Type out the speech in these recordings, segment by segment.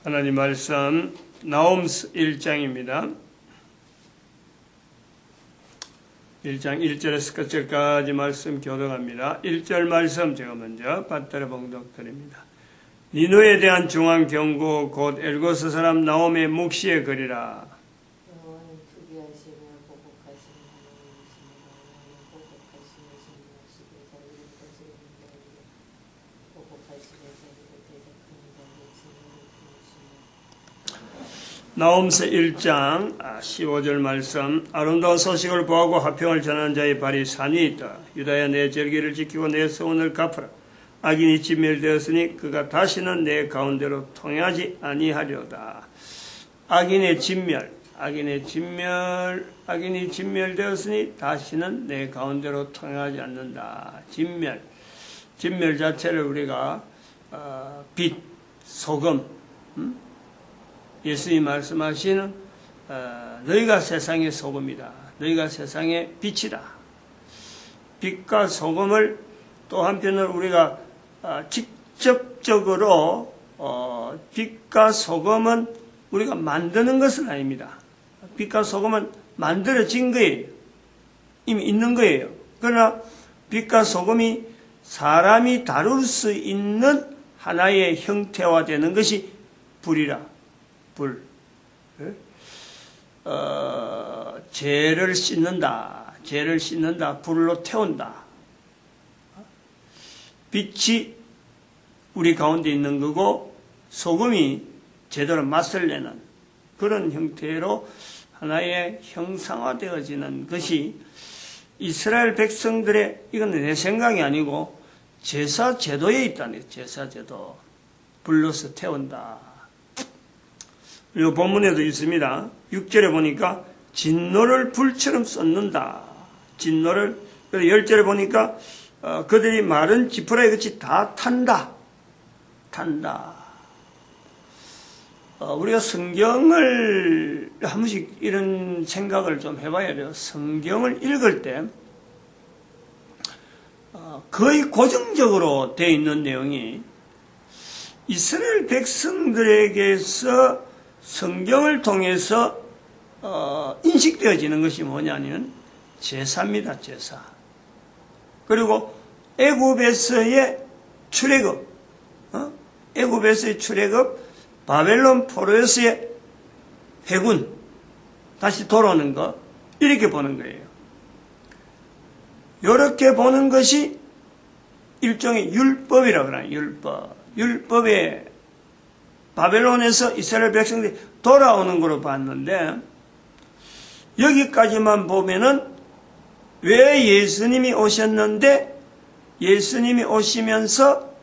하나님 말씀 나홈스 1장입니다. 1장 1절에서 끝절까지 말씀 교독합니다. 1절 말씀 제가 먼저 받들어 봉독드립니다. 니누에 대한 중앙 경고 곧 엘고스 사람 나홈의 묵시의 글이라. 나홈스 1장 15절 말씀. 아름다운 소식을 보하고 화평을 전하는 자의 발이 산이 있다. 유다야, 내 절기를 지키고 내 서원을 갚으라. 악인이 진멸되었으니 그가 다시는 내 가운데로 통하지 아니하려다. 악인이 진멸되었으니 다시는 내 가운데로 통하지 않는다. 진멸 자체를 우리가 빛, 소금, 예수님이 말씀하시는 너희가 세상의 소금이다. 너희가 세상의 빛이다. 빛과 소금을 또 한편으로 우리가 직접적으로 빛과 소금은 우리가 만드는 것은 아닙니다. 빛과 소금은 만들어진 거예요. 이미 있는 거예요. 그러나 빛과 소금이 사람이 다룰 수 있는 하나의 형태화되는 것이 불이라. 불. 죄를 씻는다. 불로 태운다. 빛이 우리 가운데 있는 거고 소금이 제대로 맛을 내는 그런 형태로 하나의 형상화되어지는 것이 이스라엘 백성들의, 이건 내 생각이 아니고 제사 제도에 있다는 거예요. 제사 제도. 불로서 태운다. 이 본문에도 있습니다. 6절에 보니까 진노를 불처럼 쏟는다. 진노를. 10절에 보니까 그들이 마른 지푸라기 같이 다 탄다. 우리가 성경을 한 번씩 이런 생각을 좀 해봐야 돼요. 성경을 읽을 때 거의 고정적으로 되어 있는 내용이 이스라엘 백성들에게서 성경을 통해서 인식되어지는 것이 뭐냐면 제사입니다. 제사. 그리고 애굽에서의 출애굽, 바벨론 포로에서의 회군, 다시 돌아오는 것, 이렇게 보는 거예요. 이렇게 보는 것이 일종의 율법이라고 그래요. 율법의 바벨론에서 이스라엘 백성들이 돌아오는 걸로 봤는데, 여기까지만 보면은 왜 예수님이 오셨는데, 예수님이 오시면서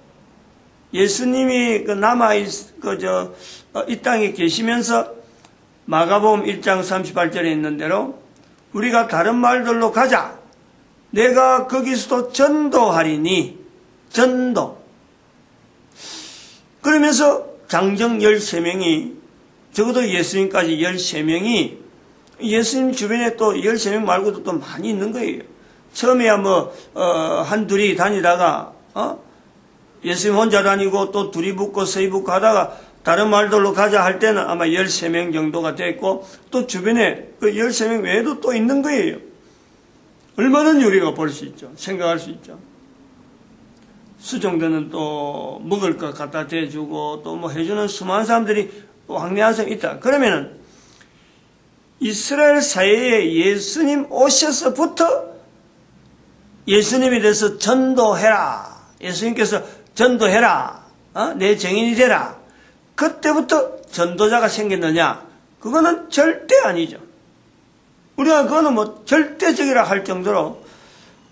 예수님이 이 땅에 계시면서 마가복음 1장 38절에 있는 대로 우리가 다른 말들로 가자. 내가 거기서도 전도하리니. 전도. 그러면서 장정 13명이, 적어도 예수님까지 13명이, 예수님 주변에 또 13명 말고도 또 많이 있는 거예요. 처음에야 한둘이 다니다가, 예수님 혼자 다니고 또 둘이 붙고 서이 붙고 하다가 다른 말들로 가자 할 때는 아마 13명 정도가 됐고, 또 주변에 그 13명 외에도 또 있는 거예요. 얼마나 우리가 볼 수 있죠. 생각할 수 있죠. 수종대는 또 먹을 것 갖다 대주고 또 해주는 수많은 사람들이 왕래한 사람이 있다. 그러면은 이스라엘 사회에 예수님 오셔서부터 예수님에 대해서 전도해라. 예수님께서 전도해라. 내 증인이 되라. 그때부터 전도자가 생겼느냐? 그거는 절대 아니죠. 우리가 그거는 절대적이라 할 정도로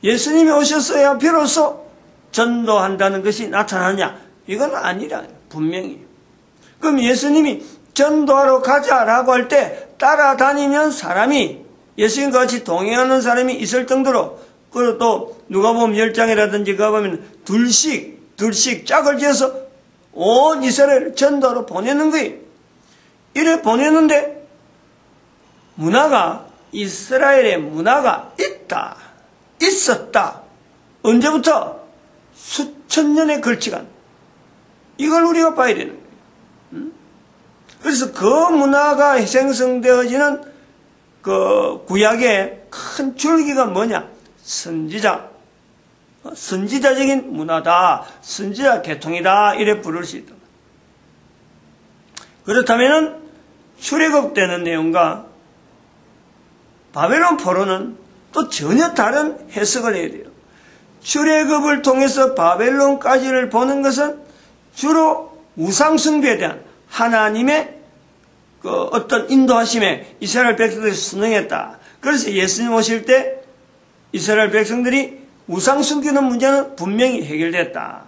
예수님이 오셨어야 비로소 전도한다는 것이 나타나냐? 이건 아니라, 분명히. 그럼 예수님이 전도하러 가자라고 할 때 따라다니는 사람이, 예수님과 같이 동행하는 사람이 있을 정도로, 그리고 또 누가복음 10장이라든지 가보면 둘씩 짝을 지어서 온 이스라엘을 전도하러 보내는 거예요. 이래 보내는데 이스라엘의 문화가 있었다. 언제부터? 수천 년에 걸치간. 이걸 우리가 봐야 되는 거예요. 그래서 그 문화가 생성되어지는 그 구약의 큰 줄기가 뭐냐? 선지자적인 문화다. 선지자 계통이다. 이래 부를 수 있다. 그렇다면은 출애굽되는 내용과 바벨론 포로는 또 전혀 다른 해석을 해야 돼요. 출애굽을 통해서 바벨론까지를 보는 것은 주로 우상숭배에 대한 하나님의 그 어떤 인도하심에 이스라엘 백성들이 순응했다. 그래서 예수님 오실 때 이스라엘 백성들이 우상 숨기는 문제는 분명히 해결됐다.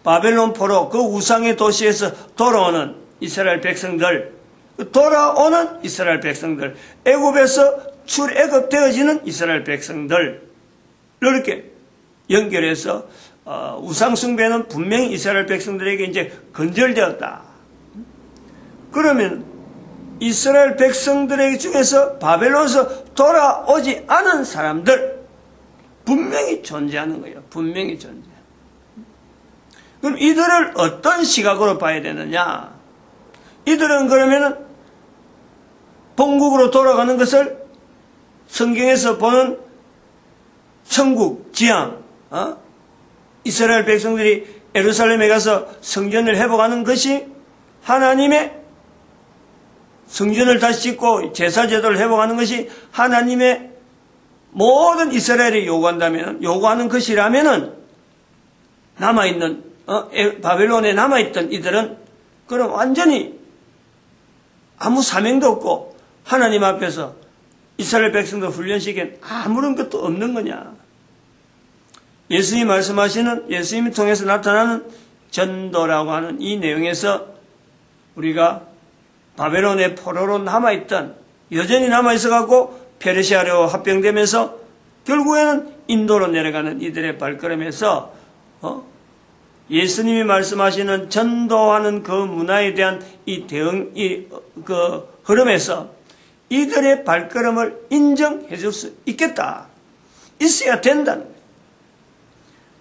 바벨론 포로 그 우상의 도시에서 돌아오는 이스라엘 백성들, 애굽에서 출애굽되어지는 이스라엘 백성들 이렇게 연결해서 우상 숭배는 분명히 이스라엘 백성들에게 이제 건절되었다. 그러면 이스라엘 백성들에게 중에서 바벨론에서 돌아오지 않은 사람들 분명히 존재하는 거예요. 분명히 존재. 그럼 이들을 어떤 시각으로 봐야 되느냐? 이들은 그러면은 본국으로 돌아가는 것을 성경에서 보는 천국, 지향, 이스라엘 백성들이 예루살렘에 가서 성전을 회복하는 것이 하나님의 성전을 다시 짓고 제사제도를 회복하는 것이 하나님의 모든 이스라엘이 요구하는 것이라면은 남아있는 바벨론에 남아있던 이들은 그럼 완전히 아무 사명도 없고 하나님 앞에서 이스라엘 백성들 훈련시킨 아무런 것도 없는 거냐. 예수님이 말씀하시는 예수님을 통해서 나타나는 전도라고 하는 이 내용에서 우리가 바벨론의 포로로 남아있던 여전히 남아있어갖고 페르시아로 합병되면서 결국에는 인도로 내려가는 이들의 발걸음에서 예수님이 말씀하시는 전도하는 그 문화에 대한 그 흐름에서 이들의 발걸음을 인정해 줄 수 있겠다. 있어야 된다는 거예요.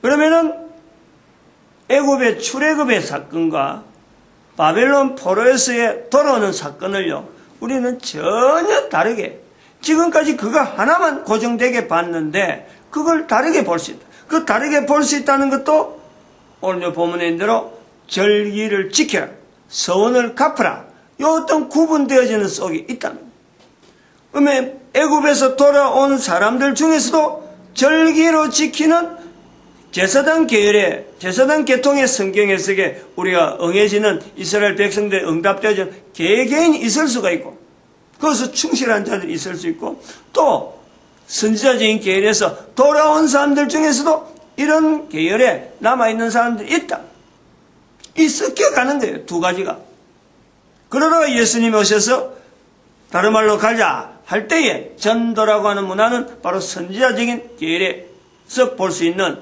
그러면은 애굽의 출애굽의 사건과 바벨론 포로에서의 돌아오는 사건을요, 우리는 전혀 다르게, 지금까지 그거 하나만 고정되게 봤는데, 그걸 다르게 볼 수 있다. 그 다르게 볼 수 있다는 것도 오늘 본문에 있는 대로 절기를 지켜라, 서원을 갚으라, 이 어떤 구분되어지는 속에 있다는 거예요. 그러면 애굽에서 돌아온 사람들 중에서도 절기로 지키는 제사장 계열의, 제사장 계통의 성경 해석에 우리가 응해지는 이스라엘 백성들의 응답되어지는 개개인이 있을 수가 있고, 거기서 충실한 자들이 있을 수 있고, 또 선지자적인 계열에서 돌아온 사람들 중에서도 이런 계열에 남아있는 사람들이 있다. 이 섞여가는 거예요. 두 가지가. 그러다가 예수님이 오셔서 다른 말로 가자 할 때에 전도라고 하는 문화는 바로 선지자적인 계열에서 볼 수 있는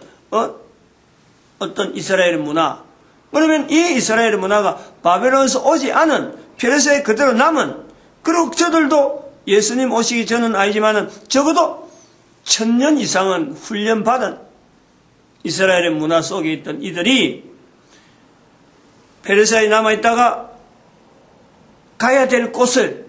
어떤 이스라엘의 문화. 그러면 이 이스라엘의 문화가 바벨론에서 오지 않은 페르시아에 그대로 남은, 그리고 저들도 예수님 오시기 전은 아니지만은 적어도 1000년 이상은 훈련받은 이스라엘의 문화 속에 있던 이들이 페르시아에 남아있다가 가야 될 곳을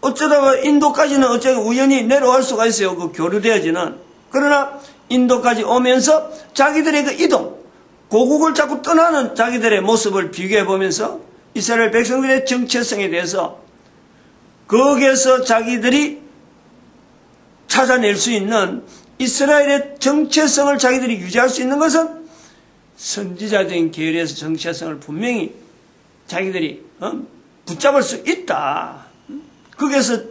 어쩌다가 인도까지는 어쩌다 우연히 내려갈 수가 있어요. 그 교류되어지는. 그러나 인도까지 오면서 자기들의 그 이동, 고국을 자꾸 떠나는 자기들의 모습을 비교해 보면서 이스라엘 백성들의 정체성에 대해서 거기에서 자기들이 찾아낼 수 있는 이스라엘의 정체성을 자기들이 유지할 수 있는 것은 선지자적인 계열에서 정체성을 분명히 자기들이 붙잡을 수 있다. 거기에서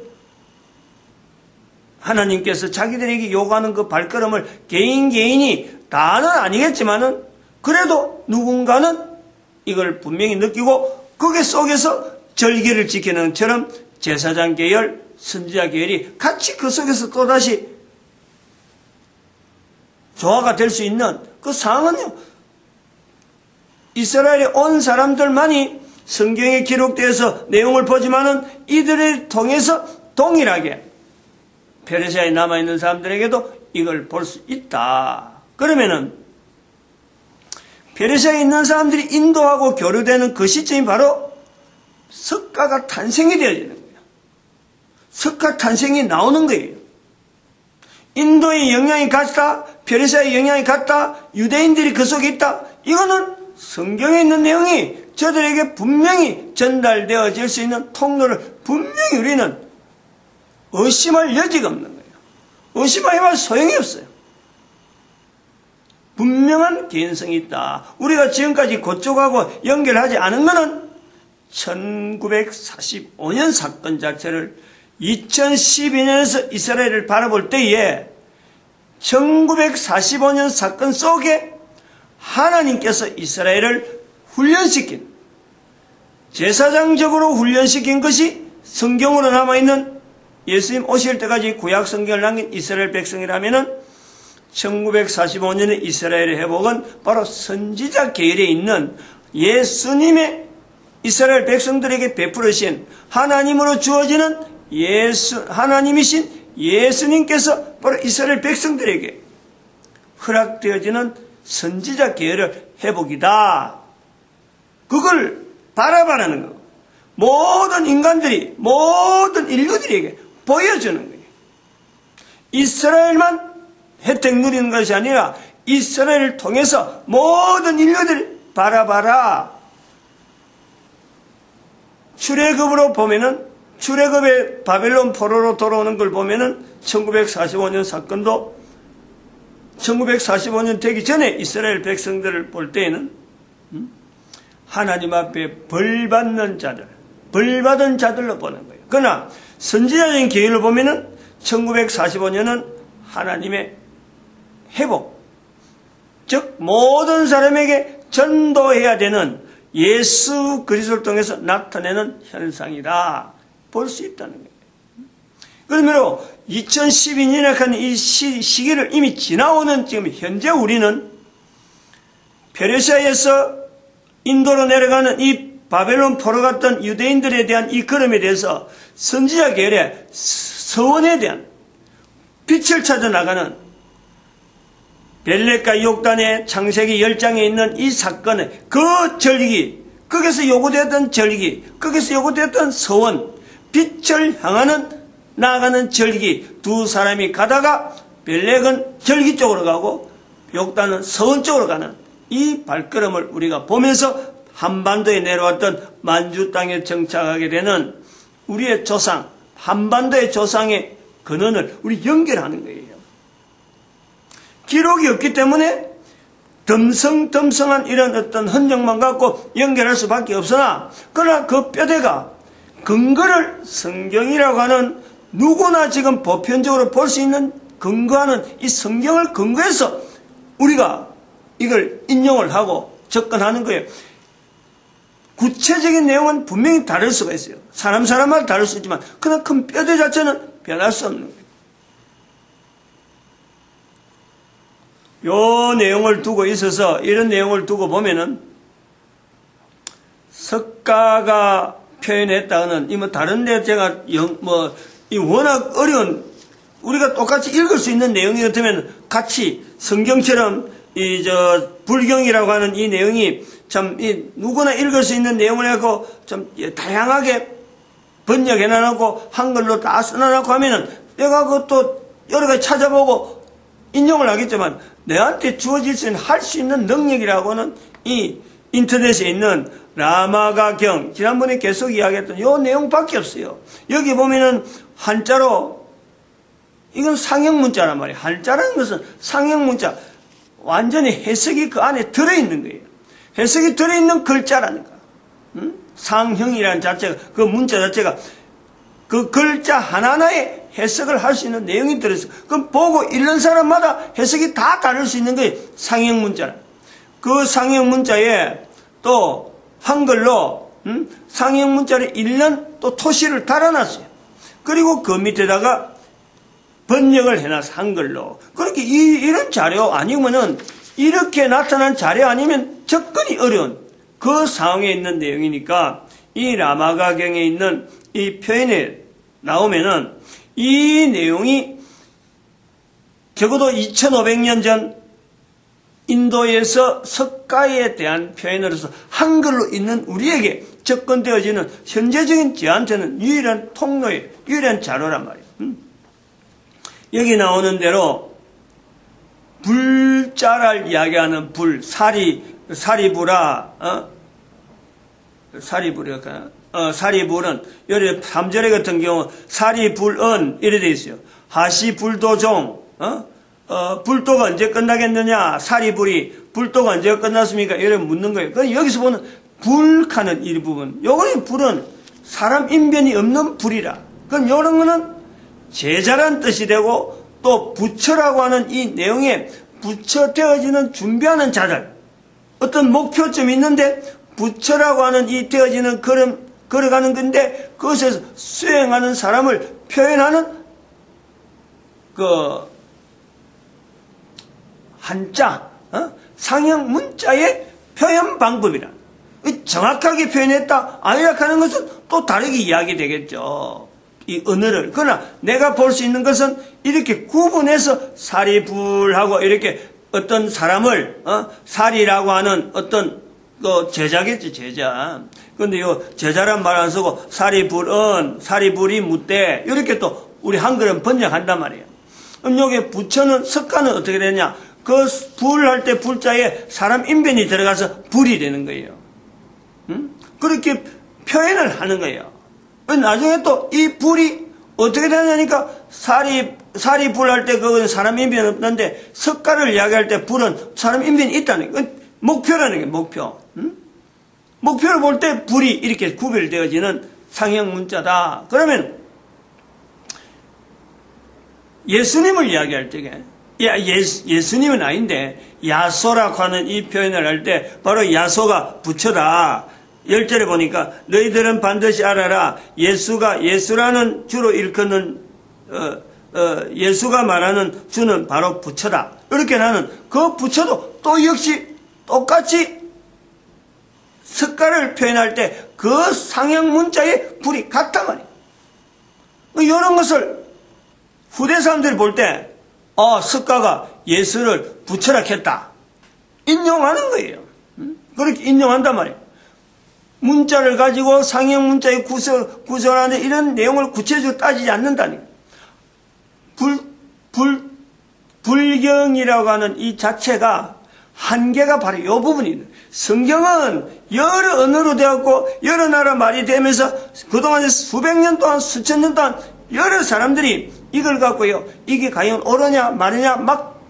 하나님께서 자기들에게 요구하는 그 발걸음을 개인이 다는 아니겠지만은 그래도 누군가는 이걸 분명히 느끼고 거기 속에서 절기를 지키는 것처럼 제사장 계열, 선지자 계열이 같이 그 속에서 또다시 조화가 될 수 있는 그 상황은요, 이스라엘에 온 사람들만이 성경에 기록되어서 내용을 보지만은 이들을 통해서 동일하게 페르시아에 남아있는 사람들에게도 이걸 볼 수 있다. 그러면은 페르시아에 있는 사람들이 인도하고 교류되는 그 시점이 바로 석가가 탄생이 되어지는 거예요. 석가 탄생이 나오는 거예요. 인도의 영향이 같다, 페르시아의 영향이 같다, 유대인들이 그 속에 있다. 이거는 성경에 있는 내용이 저들에게 분명히 전달되어질 수 있는 통로를 분명히 우리는 의심할 여지가 없는 거예요. 의심해봐야 소용이 없어요. 분명한 개인성이 있다. 우리가 지금까지 그쪽하고 연결하지 않은 것은 1945년 사건 자체를 2012년에서 이스라엘을 바라볼 때에 1945년 사건 속에 하나님께서 이스라엘을 훈련시킨, 제사장적으로 훈련시킨 것이 성경으로 남아있는 예수님 오실 때까지 구약 성경을 남긴 이스라엘 백성이라면은 1945년의 이스라엘의 회복은 바로 선지자 계열에 있는 예수님의 이스라엘 백성들에게 베풀으신 하나님으로 주어지는 하나님이신 예수님께서 바로 이스라엘 백성들에게 허락되어지는 선지자 계열의 회복이다. 그걸 바라바라는 거. 모든 인간들이, 모든 인류들에게 보여주는 거예요. 이스라엘만 혜택 누리는 것이 아니라 이스라엘을 통해서 모든 인류들이 바라봐라. 출애굽으로 보면은, 출애굽의 바벨론 포로로 돌아오는 걸 보면은 1945년 사건도 1945년 되기 전에 이스라엘 백성들을 볼 때에는 하나님 앞에 벌받는 자들, 벌받은 자들로 보는 거예요. 그러나 선지자적인 계율을 보면은 1945년은 하나님의 회복, 즉 모든 사람에게 전도해야 되는 예수 그리스도를 통해서 나타내는 현상이다 볼 수 있다는 거예요. 그러므로 2012년에 한 이 시기를 이미 지나오는 지금 현재 우리는 페르시아에서 인도로 내려가는 이 바벨론 포로 갔던 유대인들에 대한 이 걸음에 대해서 선지자 계열의 서원에 대한 빛을 찾아 나가는 벨렉과 욕단의 창세기 10장에 있는 이 사건의 그 절기, 거기서 요구되었던 절기, 거기서 요구되었던 서원, 빛을 향하는 나아가는 절기, 두 사람이 가다가 벨렉은 절기 쪽으로 가고 욕단은 서원 쪽으로 가는 이 발걸음을 우리가 보면서 한반도에 내려왔던 만주 땅에 정착하게 되는 우리의 조상, 한반도의 조상의 근원을 우리 연결하는 거예요. 기록이 없기 때문에 덤성덤성한 이런 어떤 흔적만 갖고 연결할 수밖에 없으나, 그러나 그 뼈대가 근거를 성경이라고 하는 누구나 지금 보편적으로 볼 수 있는 근거하는 이 성경을 근거해서 우리가 이걸 인용을 하고 접근하는 거예요. 구체적인 내용은 분명히 다를 수가 있어요. 사람마다 다를 수 있지만 그러나 큰 뼈대 자체는 변할 수 없는 거예요. 요 내용을 두고 있어서 이런 내용을 두고 보면은 석가가 표현했다는 이 다른 데 제가 이 워낙 어려운 우리가 똑같이 읽을 수 있는 내용이 같으면 같이 성경처럼 불경이라고 하는 이 내용이 참 누구나 읽을 수 있는 내용을 해갖고 좀 다양하게 번역해놔놓고 한글로 다 써놔놓고 하면은 내가 그것도 여러 가지 찾아보고 인용을 하겠지만 내한테 주어질 수 있는 할 수 있는 능력이라고는 이 인터넷에 있는 라마가경, 지난번에 계속 이야기했던 요 내용밖에 없어요. 여기 보면은 한자로, 이건 상형문자란 말이에요. 한자라는 것은 상형문자, 완전히 해석이 그 안에 들어있는 거예요. 해석이 들어있는 글자라니까. 상형이라는 자체가, 그 문자 자체가 그 글자 하나하나에 해석을 할 수 있는 내용이 들어있어요. 그럼 보고 읽는 사람마다 해석이 다 다를 수 있는 거예요. 상형문자라. 그 상형문자에 또 한글로 상형문자를 읽는 또 토시를 달아놨어요. 그리고 그 밑에다가 번역을 해놨어, 한글로. 그렇게 이런 자료 아니면은 이렇게 나타난 자료 아니면 접근이 어려운 그 상황에 있는 내용이니까 이 라마가경에 있는 이 표현에 나오면은 이 내용이 적어도 2500년 전 인도에서 석가에 대한 표현으로서 한글로 있는 우리에게 접근되어지는 현재적인 저한테는 유일한 통로예요. 유일한 자료란 말이에요. 여기 나오는 대로 불자를 이야기하는 불, 사리불아, 사리불은 여기 3절에 같은 경우 사리불은 이래 돼 있어요. 하시불도종, 불도가 언제 끝나겠느냐? 사리불이 불도가 언제 끝났습니까? 이래 묻는 거예요. 그럼 여기서 보는 불하는 이 부분, 요거는 불은 사람 인변이 없는 불이라. 그럼 요런 거는 제자란 뜻이 되고 또 부처라고 하는 이 내용에 부처되어지는 준비하는 자들, 어떤 목표점이 있는데 부처라고 하는 이 되어지는 걸어가는 건데 그것에서 수행하는 사람을 표현하는 그 한자, 상형 문자의 표현 방법이라. 정확하게 표현했다, 아니라는 것은 또 다르게 이야기되겠죠. 이 언어를. 그러나 내가 볼 수 있는 것은 이렇게 구분해서 사리불하고 이렇게 어떤 사람을 사리라고 하는 어떤 제자겠지, 제자. 근데 요 제자란 말 안 쓰고 사리불이 묻되 이렇게 또 우리 한글은 번역한단 말이에요. 그럼 여기 부처는 석가는 어떻게 되냐? 그 불할 때 불자에 사람 인변이 들어가서 불이 되는 거예요. 그렇게 표현을 하는 거예요. 나중에 또 이 불이 어떻게 되냐니까 사리불 할 때 그건 사람 인변이 없는데 석가를 이야기할 때 불은 사람 인변이 있다는 거예요. 목표라는 게 목표. 목표를 볼 때 불이 이렇게 구별되어지는 상형 문자다. 그러면 예수님을 이야기할 때에 예수님은 아닌데 야소라고 하는 이 표현을 할 때 바로 야소가 부처다. 10절에 보니까 너희들은 반드시 알아라. 예수라는 주로 일컫는 예수가 말하는 주는 바로 부처다. 이렇게 나는 그 부처도 또 역시 똑같이 석가를 표현할 때 그 상형 문자의 불이 같단 말이에요. 이런 것을 후대 사람들이 볼 때 석가가 예수를 부처라 했다. 인용하는 거예요. 그렇게 인용한단 말이에요. 문자를 가지고 상형 문자의 구설하는 이런 내용을 구체적으로 따지지 않는다니까. 불경이라고 하는 이 자체가 한계가 바로 이 부분이 있는. 성경은 여러 언어로 되었고 여러 나라 말이 되면서 그동안 수백 년 동안 수천 년 동안 여러 사람들이 이걸 갖고요, 이게 과연 옳으냐 말이냐 막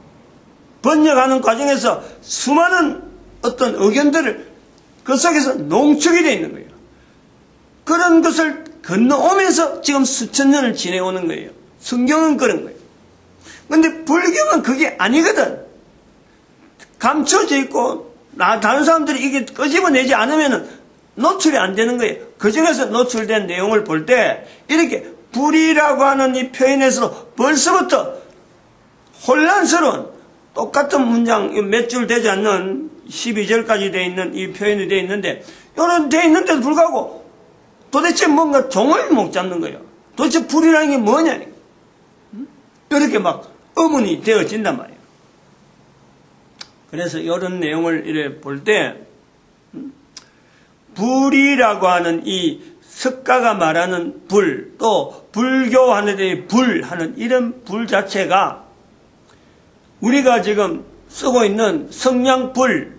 번역하는 과정에서 수많은 어떤 의견들을 그 속에서 농축이 되어 있는 거예요. 그런 것을 건너오면서 지금 수천 년을 지내오는 거예요. 성경은 그런 거예요. 근데 불경은 그게 아니거든. 감춰져 있고 다른 사람들이 이게 끄집어내지 않으면 노출이 안 되는 거예요. 그 중에서 노출된 내용을 볼 때 이렇게 불이라고 하는 이 표현에서 벌써부터 혼란스러운 똑같은 문장 몇 줄 되지 않는 12절까지 되어 있는 이 표현이 되어 있는데 이런 되어 있는데도 불구하고 도대체 뭔가 종을 못 잡는 거예요. 도대체 불이라는 게 뭐냐. 이렇게 막 의문이 되어진단 말이에요. 그래서 이런 내용을 이렇게 볼 때 불이라고 하는 이 석가가 말하는 불, 또 불교하는 불하는 이런 불 자체가 우리가 지금 쓰고 있는 성냥불,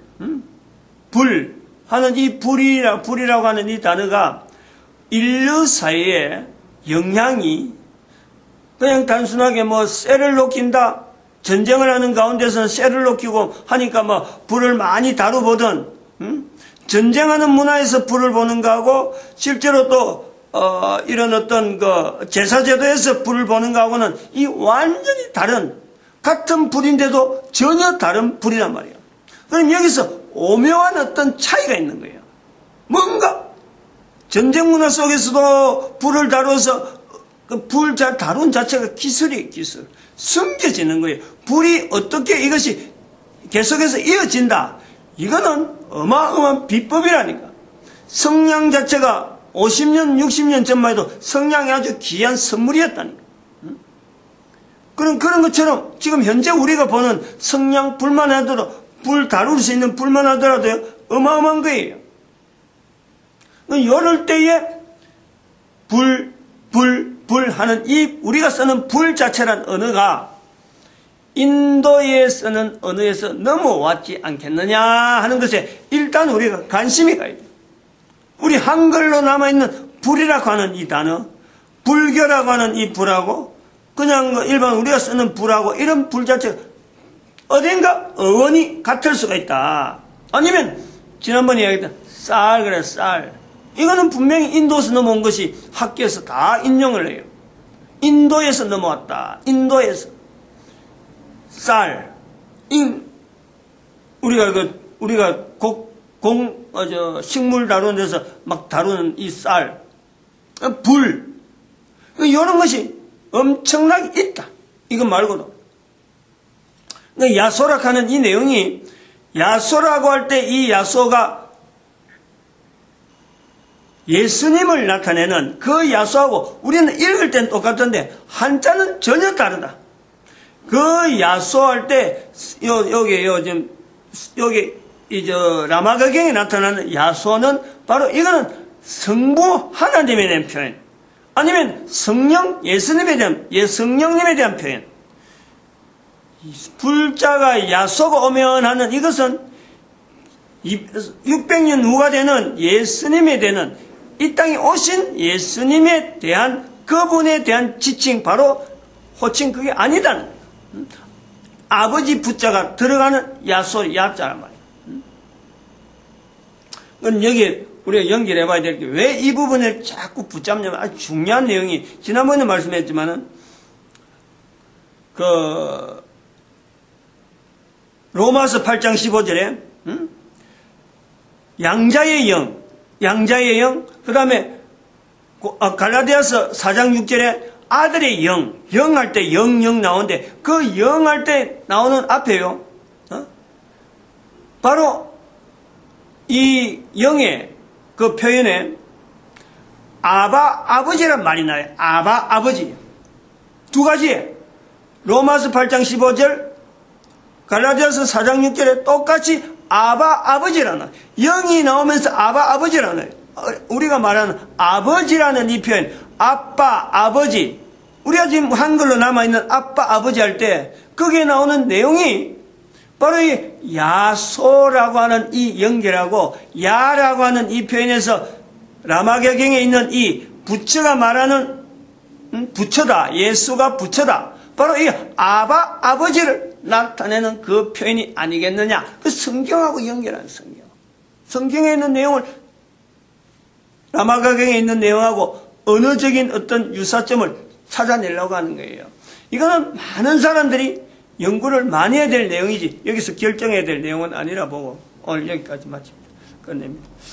불 하는 이 불이라고 하는 이 단어가 인류 사회에 영향이 그냥 단순하게 쇠를 녹인다, 전쟁을 하는 가운데서는 쇠를 녹이고 하니까 불을 많이 다루보던, 전쟁하는 문화에서 불을 보는 거하고 실제로 또 이런 어떤 제사제도에서 불을 보는 거하고는 이 완전히 다른, 같은 불인데도 전혀 다른 불이란 말이에요. 그럼 여기서 오묘한 어떤 차이가 있는 거예요. 뭔가 전쟁 문화 속에서도 불을 다루어서 그 불 다룬 자체가 기술이에요, 기술. 숨겨지는 거예요. 불이 어떻게 이것이 계속해서 이어진다. 이거는 어마어마한 비법이라니까. 성냥 자체가 50년, 60년 전만 해도 성냥이 아주 귀한 선물이었다니까. 그런 것처럼 지금 현재 우리가 보는 성냥 불만 하더라도, 불 다룰 수 있는 불만 하더라도 어마어마한 거예요. 요럴 때에 불 하는 이 우리가 쓰는 불 자체란 언어가 인도에 쓰는 언어에서 넘어왔지 않겠느냐 하는 것에 일단 우리가 관심이 가야 돼요. 우리 한글로 남아있는 불이라고 하는 이 단어, 불교라고 하는 이 불하고 그냥 일반 우리가 쓰는 불하고 이런 불 자체가 어딘가 어원이 같을 수가 있다. 아니면 지난번에 이야기했던 쌀 그래 쌀. 이거는 분명히 인도에서 넘어온 것이 학교에서 다 인용을 해요. 인도에서 넘어왔다. 인도에서 쌀. 우리가 식물 다루는 데서 막 다루는 이 쌀, 불, 이런 것이 엄청나게 있다. 이거 말고도. 야소락 하는 이 내용이, 야소라고 할 때 이 야소가 예수님을 나타내는 그 야소하고 우리는 읽을 땐 똑같은데 한자는 전혀 다르다. 그 야소할 때, 라마가경에 나타나는 야소는 바로 이거는 성부 하나님에 대한 표현. 아니면 성령 예수님에 대한, 성령님에 대한 표현. 불자가 야소가 오면 하는 이것은 600년 후가 되는 예수님에 대한 이 땅에 오신 예수님에 대한 그분에 대한 지칭, 바로 호칭, 그게 아니다는 거예요. 아버지 부자가 들어가는 야소, 야자란 말이에요. 그럼 여기 우리가 연결해 봐야 될 게 왜 이 부분을 자꾸 붙잡냐면 아주 중요한 내용이, 지난번에 말씀했지만은 로마서 8장 15절에 양자의 영, 그 다음에 갈라디아서 4장 6절에 아들의 영 할 때 영 나오는데 그 영 할 때 나오는 앞에요. 바로 이 영의 그 표현에 아버지란 말이 나요. 아버지. 두 가지에 로마서 8장 15절, 갈라디아서 4장 6절에 똑같이 아버지라는, 영이 나오면서 아버지라는, 우리가 말하는 아버지라는 이 표현, 아빠, 아버지, 우리가 지금 한글로 남아있는 아빠, 아버지 할 때 거기에 나오는 내용이 바로 이 야소라고 하는 이 연결하고 야라고 하는 이 표현에서 라마가경에 있는 이 부처가 말하는 부처다, 예수가 부처다, 바로 이 아버지를 나타내는 그 표현이 아니겠느냐. 그 성경하고 연결한 성경에 있는 내용을 라마가경에 있는 내용하고 언어적인 어떤 유사점을 찾아내려고 하는 거예요. 이거는 많은 사람들이 연구를 많이 해야 될 내용이지 여기서 결정해야 될 내용은 아니라 보고 오늘 여기까지 마칩니다. 끝냅니다.